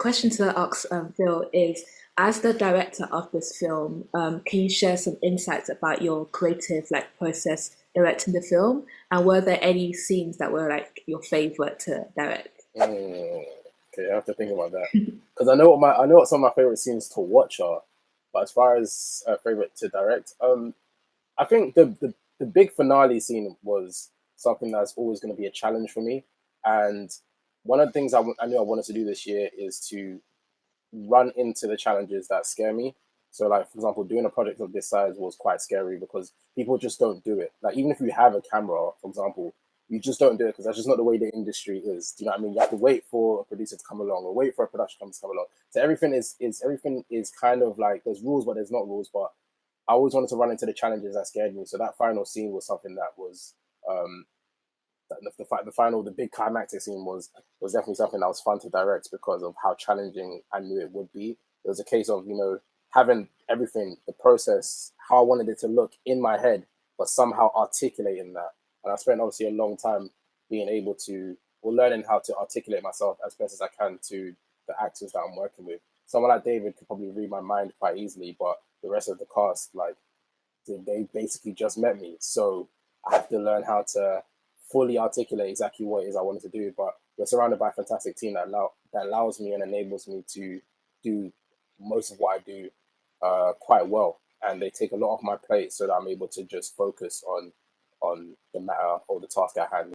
question to ask Phil is, as the director of this film, can you share some insights about your creative process directing the film? And were there any scenes that were like your favorite to direct? Mm, okay, I have to think about that because I know what some of my favorite scenes to watch are, but as far as favorite to direct, I think the big finale scene was something that's always going to be a challenge for me, and one of the things I knew I wanted to do this year is to run into the challenges that scare me. So, like for example, doing a project of this size was quite scary because people just don't do it. Like even if you have a camera, for example, you just don't do it because that's just not the way the industry is. Do you know what I mean? You have to wait for a producer to come along or wait for a production company to come along. So everything is kind of like there's rules, but there's not rules. But I always wanted to run into the challenges that scared me. So that final scene was something that was um, the big climactic scene was definitely something that was fun to direct because of how challenging I knew it would be. It was a case of having everything, the process, how I wanted it to look in my head, but somehow articulating that. And I spent obviously a long time being able to or learning how to articulate myself as best as I can to the actors that I'm working with. Someone like David could probably read my mind quite easily, but the rest of the cast, like they basically just met me. So I have to learn how to fully articulate exactly what it is I wanted to do. But we're surrounded by a fantastic team that allows me and enables me to do most of what I do quite well. And they take a lot off my plate so that I'm able to just focus on the matter or the task at hand.